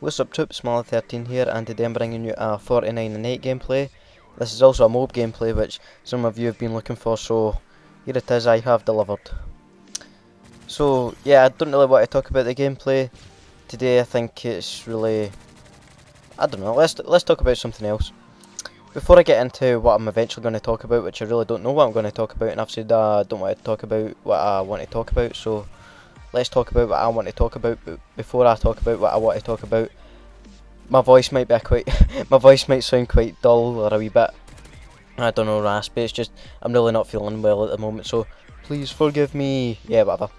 What's up troops, Smaller13 here, and today I'm bringing you a 49 and 8 gameplay. This is also a MOAB gameplay which some of you have been looking for, so here it is, I have delivered. So yeah, I don't really want to talk about the gameplay today. I think it's really, I don't know, let's talk about something else. Before I get into what I'm eventually going to talk about, which I really don't know what I'm going to talk about, and I've said I don't want to talk about what I want to talk about, so let's talk about what I want to talk about. But before I talk about what I want to talk about, my voice might be my voice might sound quite dull or a wee bit, I don't know, raspy. It's just I'm really not feeling well at the moment, so please forgive me. Yeah, whatever.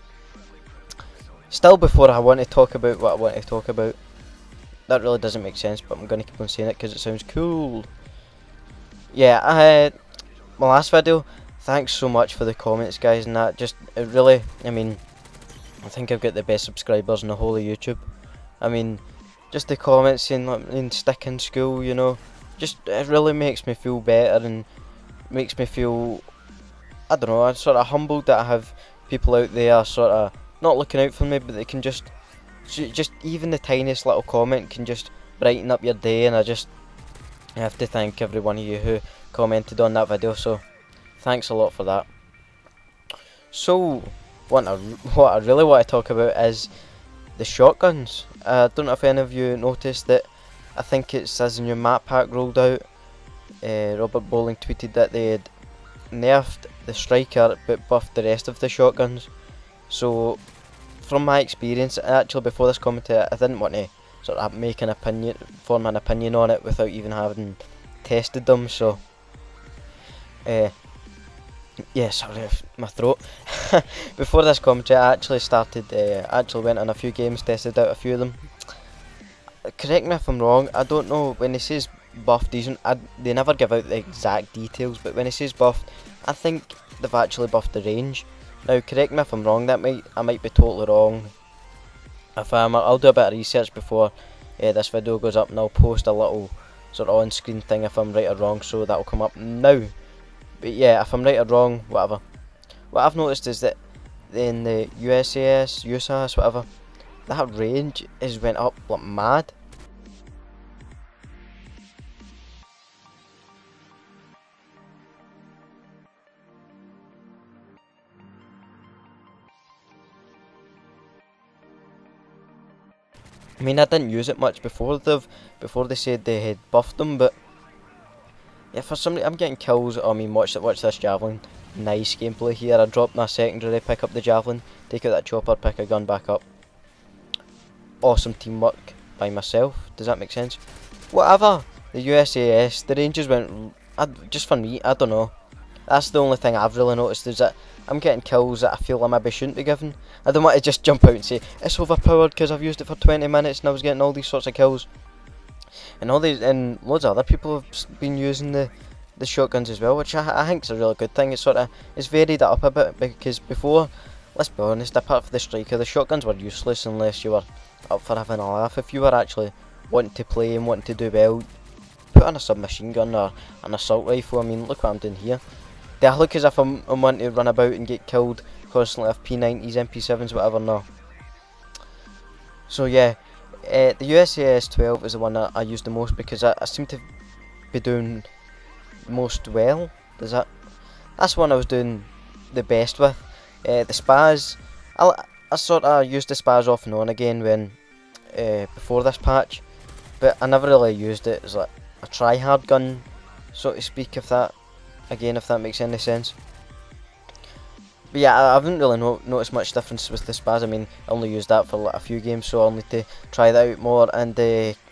Still, before I want to talk about what I want to talk about, that really doesn't make sense, but I'm going to keep on saying it because it sounds cool. Yeah, my last video, thanks so much for the comments, guys, and that just, it really, I mean, I think I've got the best subscribers in the whole of YouTube. I mean, just the comments saying, like, stick in school, you know, just, it really makes me feel better and makes me feel, I don't know, I'm sort of humbled that I have people out there sort of not looking out for me, but they can just even the tiniest little comment can just brighten up your day, and I have to thank every one of you who commented on that video, so thanks a lot for that. So, what I really want to talk about is the shotguns. I don't know if any of you noticed that, I think it says a new map pack rolled out. Robert Bowling tweeted that they had nerfed the striker but buffed the rest of the shotguns. So, from my experience, actually before this commentary, I didn't want to sort of form an opinion on it without even having tested them, so yeah, sorry, my throat. Before this commentary, I actually went on a few games, tested out a few of them. Correct me if I'm wrong, I don't know, when it says buffed, they never give out the exact details, but when it says buffed, I think they've actually buffed the range. Now, correct me if I'm wrong, I might be totally wrong. If I am, I'll do a bit of research before this video goes up, and I'll post a little sort of on-screen thing if I'm right or wrong, so that'll come up now. But yeah, if I'm right or wrong, whatever. What I've noticed is that in the USAS, whatever, that range has went up like mad. I mean, I didn't use it much before they said they had buffed them, but yeah, for some reason I'm getting kills. I mean, watch this javelin. Nice gameplay here. I dropped my secondary, pick up the javelin, take out that chopper, pick a gun back up. Awesome teamwork by myself. Does that make sense? Whatever. The USAS, the ranges went, just for me, I don't know. That's the only thing I've really noticed, is that I'm getting kills that I feel I maybe shouldn't be given. I don't want to just jump out and say it's overpowered because I've used it for 20 minutes and I was getting all these sorts of kills. And loads of other people have been using the shotguns as well, which I think is a really good thing. It's varied it up a bit, because before, let's be honest, apart from the striker, the shotguns were useless unless you were up for having a laugh. If you were actually wanting to play and wanting to do well, put on a submachine gun or an assault rifle. I mean, look what I'm doing here. Do I look as if I'm wanting to run about and get killed constantly with P90s, MP7s, whatever? No. So yeah, the USAS 12 is the one that I use the most, because I seem to be doing most well. That's the one I was doing the best with. The SPAs, I sort of used the SPAs off and on again when before this patch, but I never really used it as like a try-hard gun, so to speak, if that makes any sense. But yeah, I haven't really noticed much difference with the SPAs. I mean, I only used that for like a few games, so I'll need to try that out more. And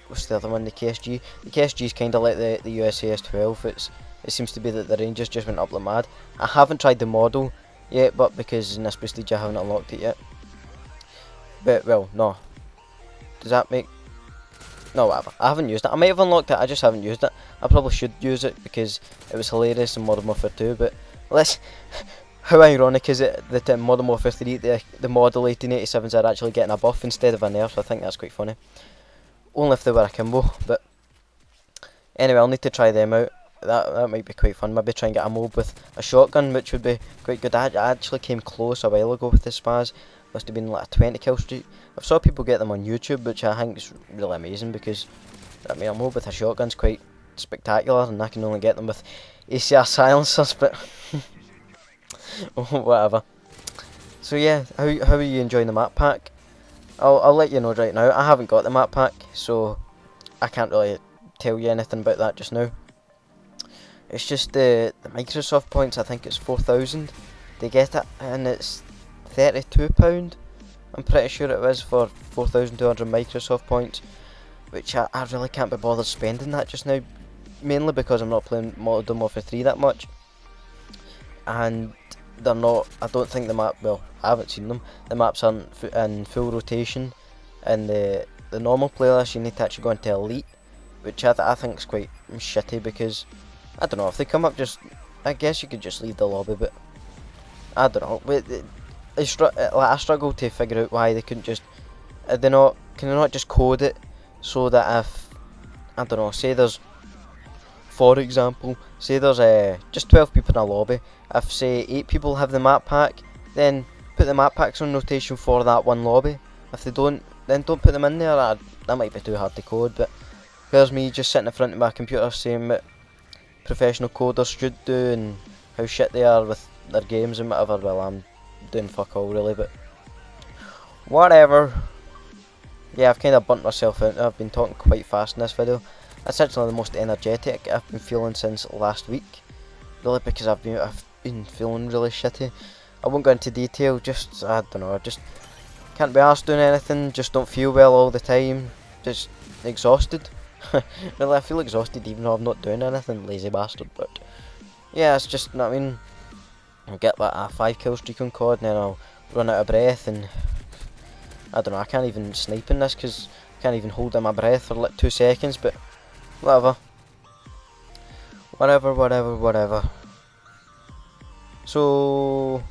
what's the other one? The KSG. The KSG is kind of like the USAS 12. It seems to be that the ranges just went up like mad. I haven't tried the model yet, but because in this prestige I haven't unlocked it yet. But well, no. Does that make? No, whatever. I haven't used it. I might have unlocked it, I just haven't used it. I probably should use it because it was hilarious in Modern Warfare 2, but how ironic is it that in Modern Warfare 3 the model 1887s are actually getting a buff instead of a nerf? I think that's quite funny. Only if they were akimbo, but anyway, I'll need to try them out. That might be quite fun. Maybe try and get a MOAB with a shotgun, which would be quite good. I actually came close a while ago with the SPAs, must have been like a 20 kill streak. I've saw people get them on YouTube, which I think is really amazing, because I mean, a MOAB with a shotgun's quite spectacular, and I can only get them with ACR silencers, but whatever. So yeah, how are you enjoying the map pack? I'll let you know right now. I haven't got the map pack, so I can't really tell you anything about that just now. It's just the Microsoft points. I think it's 4,000 to get it, and it's £32. I'm pretty sure it was for 4,200 Microsoft points, which I really can't be bothered spending that just now, mainly because I'm not playing Modern Warfare 3 that much, and they're not. I don't think the map. Well, I haven't seen them. The maps aren't in full rotation. In the normal playlist, you need to actually go into Elite, which I think is quite shitty, because I don't know, if they come up, just I guess you could just leave the lobby, but I don't know. I struggle to figure out why they couldn't just. Can they not just code it so that if, I don't know, say there's, for example, say there's just 12 people in a lobby. If say 8 people have the map pack, then put the map packs on rotation for that one lobby. If they don't, then don't put them in there. That might be too hard to code, but there's me just sitting in front of my computer saying what professional coders should do and how shit they are with their games and whatever. Well, I'm doing fuck all really, but whatever. Yeah, I've kind of burnt myself out. I've been talking quite fast in this video. That's actually the most energetic I've been feeling since last week, really, because I've been feeling really shitty. I won't go into detail, just I don't know, I just can't be arsed doing anything, just don't feel well all the time, just exhausted. Really, I feel exhausted even though I'm not doing anything, lazy bastard. But yeah, it's just, you know what I mean, I'll get like a 5 kill streak on COD, and then I'll run out of breath, and I don't know, I can't even snipe in this because I can't even hold in my breath for like 2 seconds, but whatever. Whatever. So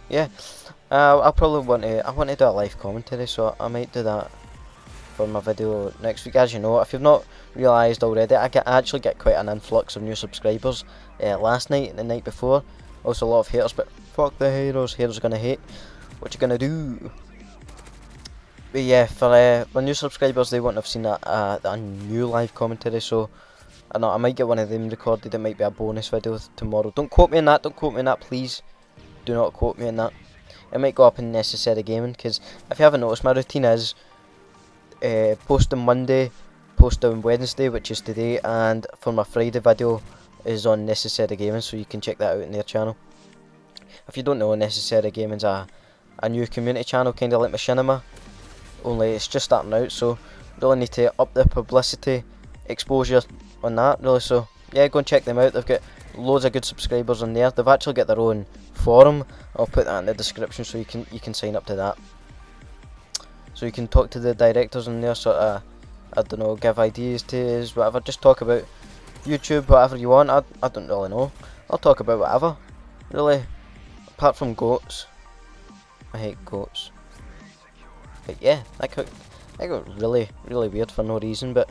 yeah, I probably want to do a live commentary, so I might do that for my video next week. As you know, if you've not realised already, I actually get quite an influx of new subscribers last night and the night before. Also a lot of haters, but fuck the haters. Haters are gonna hate. What you gonna do? But yeah, for my new subscribers, they wouldn't have seen a new live commentary, so I might get one of them recorded. It might be a bonus video tomorrow. Don't quote me on that, please. Do not quote me on that. It might go up in Necessary Gaming, because if you haven't noticed, my routine is post on Monday, post on Wednesday, which is today, and for my Friday video is on Necessary Gaming, so you can check that out in their channel. If you don't know, Necessary Gaming's a new community channel, kind of like Machinima, only it's just starting out, so really need to up the publicity exposure on that, really. So yeah, go and check them out. They've got loads of good subscribers on there. They've actually got their own forum. I'll put that in the description, so you can sign up to that. So you can talk to the directors on there, sort of, I don't know, give ideas to us, whatever. Just talk about YouTube, whatever you want. I don't really know. I'll talk about whatever, really, apart from goats. I hate goats. But yeah, that got really weird for no reason. But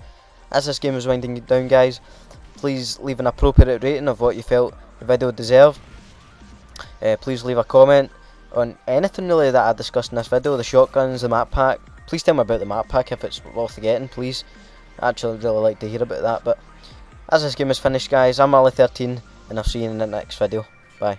as this game is winding down, guys, please leave an appropriate rating of what you felt the video deserved. Please leave a comment on anything really that I discussed in this video, the shotguns, the map pack. Please tell me about the map pack if it's worth getting, please. I actually really like to hear about that. But as this game is finished, guys, I'm Ali13, and I'll see you in the next video. Bye.